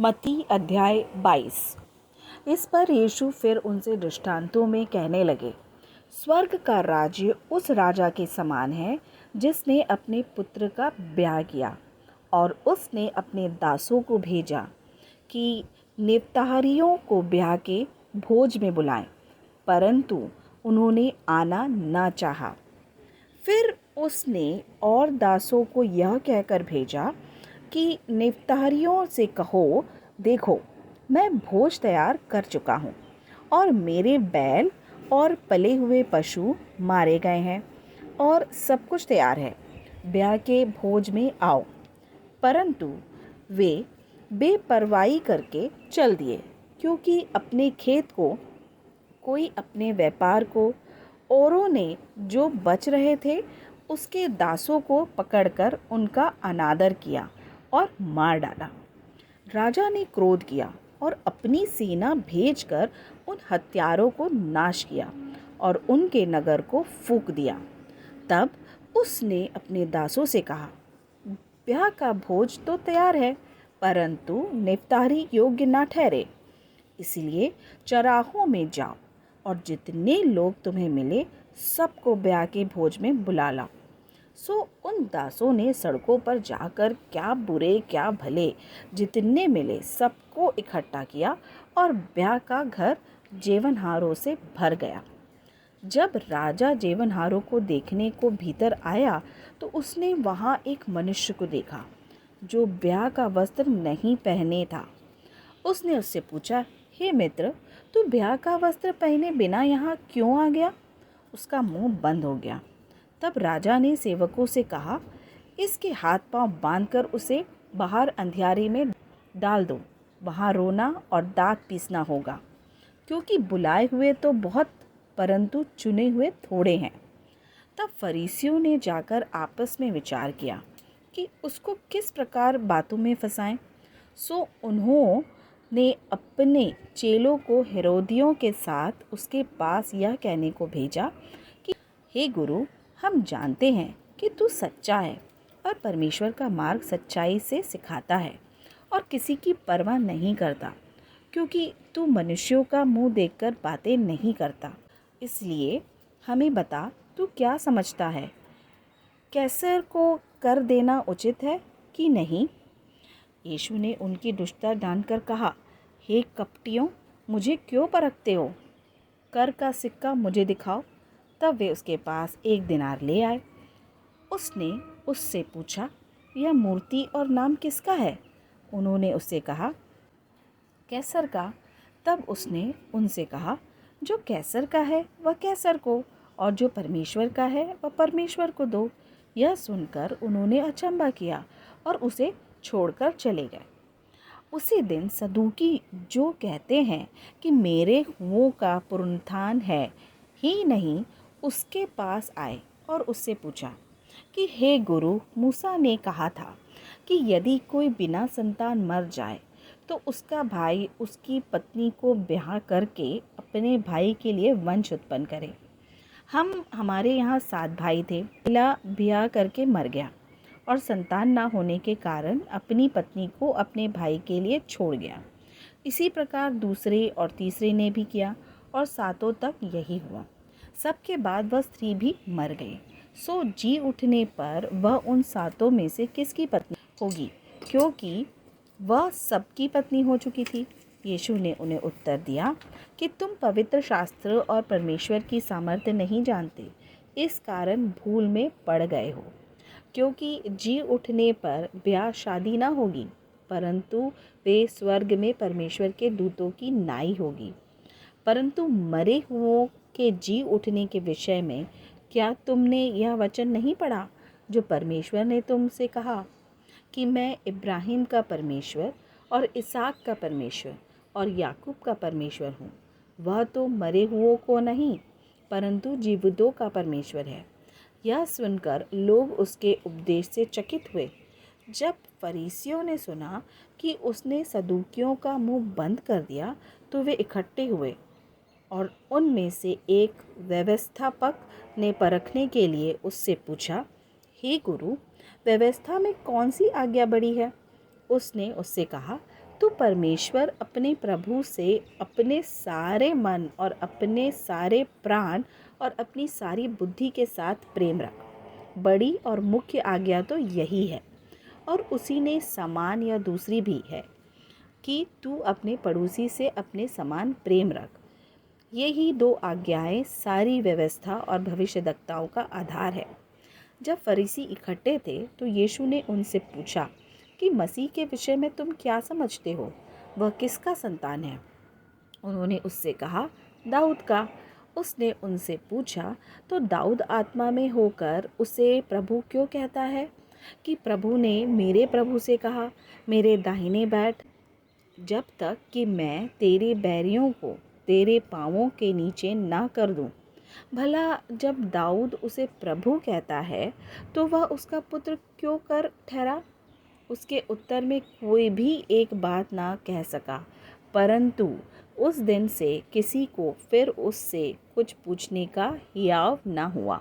मत्ती अध्याय 22। इस पर यीशु फिर उनसे दृष्टांतों में कहने लगे, स्वर्ग का राज्य उस राजा के समान है जिसने अपने पुत्र का ब्याह किया, और उसने अपने दासों को भेजा कि निवतारियों को ब्याह के भोज में बुलाएं, परंतु उन्होंने आना न चाहा। फिर उसने और दासों को यह कहकर भेजा कि निवतारियों से कहो, देखो, मैं भोज तैयार कर चुका हूँ और मेरे बैल और पले हुए पशु मारे गए हैं और सब कुछ तैयार है, ब्याह के भोज में आओ। परंतु वे बेपरवाही करके चल दिए, क्योंकि अपने खेत को, कोई अपने व्यापार को, औरों ने जो बच रहे थे उसके दासों को पकड़कर उनका अनादर किया और मार डाला। राजा ने क्रोध किया और अपनी सेना भेजकर उन हत्यारों को नाश किया और उनके नगर को फूंक दिया। तब उसने अपने दासों से कहा, ब्याह का भोज तो तैयार है, परंतु निवतारी योग्य न ठहरे। इसलिए चराहों में जाओ और जितने लोग तुम्हें मिले सबको ब्याह के भोज में बुला लाओ। सो उन दासों ने सड़कों पर जाकर क्या बुरे क्या भले जितने मिले सबको इकट्ठा किया और ब्याह का घर जेवनहारों से भर गया। जब राजा जेवनहारों को देखने को भीतर आया तो उसने वहाँ एक मनुष्य को देखा जो ब्याह का वस्त्र नहीं पहने था। उसने उससे पूछा, हे मित्र, तू ब्याह का वस्त्र पहने बिना यहाँ क्यों आ गया? उसका मुंह बंद हो गया। तब राजा ने सेवकों से कहा, इसके हाथ पांव बांधकर उसे बाहर अंधियारे में डाल दो, वहाँ रोना और दांत पीसना होगा, क्योंकि बुलाए हुए तो बहुत परंतु चुने हुए थोड़े हैं। तब फरीसियों ने जाकर आपस में विचार किया कि उसको किस प्रकार बातों में फंसाएं। सो उन्होंने अपने चेलों को हेरोदियों के साथ उसके पास यह कहने को भेजा कि हे गुरु, हम जानते हैं कि तू सच्चा है और परमेश्वर का मार्ग सच्चाई से सिखाता है और किसी की परवाह नहीं करता, क्योंकि तू मनुष्यों का मुंह देखकर बातें नहीं करता। इसलिए हमें बता, तू क्या समझता है? कैसर को कर देना उचित है कि नहीं? यीशु ने उनकी दुष्टता जानकर कहा, हे कपटियों, मुझे क्यों परखते हो? कर का सिक्का मुझे दिखाओ। तब वे उसके पास 1 दिनार ले आए। उसने उससे पूछा, यह मूर्ति और नाम किसका है? उन्होंने उससे कहा, कैसर का। तब उसने उनसे कहा, जो कैसर का है वह कैसर को, और जो परमेश्वर का है वह परमेश्वर को दो। यह सुनकर उन्होंने अचंभा किया और उसे छोड़कर चले गए। उसी दिन सदूकी, जो कहते हैं कि मेरे हुओं का पुनरुत्थान है ही नहीं, उसके पास आए और उससे पूछा कि हे गुरु, मूसा ने कहा था कि यदि कोई बिना संतान मर जाए तो उसका भाई उसकी पत्नी को ब्याह करके अपने भाई के लिए वंश उत्पन्न करे। हमारे यहाँ 7 भाई थे। पहला ब्याह करके मर गया और संतान ना होने के कारण अपनी पत्नी को अपने भाई के लिए छोड़ गया। इसी प्रकार दूसरे और तीसरे ने भी किया और 7 तक यही हुआ। सबके बाद वह स्त्री भी मर गई। सो जी उठने पर वह उन 7 में से किसकी पत्नी होगी, क्योंकि वह सबकी पत्नी हो चुकी थी? यीशु ने उन्हें उत्तर दिया कि तुम पवित्र शास्त्र और परमेश्वर की सामर्थ्य नहीं जानते, इस कारण भूल में पड़ गए हो। क्योंकि जी उठने पर ब्याह शादी ना होगी, परंतु वे स्वर्ग में परमेश्वर के दूतों की नाई होगी। परंतु मरे हुओं के जी उठने के विषय में क्या तुमने यह वचन नहीं पढ़ा जो परमेश्वर ने तुमसे कहा कि मैं इब्राहिम का परमेश्वर और इसहाक का परमेश्वर और याकूब का परमेश्वर हूँ? वह तो मरे हुओं को नहीं, परंतु जीवितों का परमेश्वर है। यह सुनकर लोग उसके उपदेश से चकित हुए। जब फरीसियों ने सुना कि उसने सदूकियों का मुंह बंद कर दिया तो वे इकट्ठे हुए, और उनमें से एक व्यवस्थापक ने परखने के लिए उससे पूछा, हे गुरु, व्यवस्था में कौन सी आज्ञा बड़ी है? उसने उससे कहा, तो परमेश्वर अपने प्रभु से अपने सारे मन और अपने सारे प्राण और अपनी सारी बुद्धि के साथ प्रेम रख। बड़ी और मुख्य आज्ञा तो यही है। और उसी ने समान या दूसरी भी है कि तू अपने पड़ोसी से अपने समान प्रेम रख। यही दो आज्ञाएं सारी व्यवस्था और भविष्यद्वक्ताओं का आधार है। जब फरीसी इकट्ठे थे तो यीशु ने उनसे पूछा कि मसीह के विषय में तुम क्या समझते हो, वह किसका संतान है? उन्होंने उससे कहा, दाऊद का। उसने उनसे पूछा, तो दाऊद आत्मा में होकर उसे प्रभु क्यों कहता है कि प्रभु ने मेरे प्रभु से कहा, मेरे दाहिने बैठ, जब तक कि मैं तेरे बैरियों को तेरे पाँवों के नीचे ना कर दूं। भला जब दाऊद उसे प्रभु कहता है तो वह उसका पुत्र क्यों कर ठहरा? उसके उत्तर में कोई भी एक बात ना कह सका, परंतु उस दिन से किसी को फिर उससे कुछ पूछने का हियाव ना हुआ।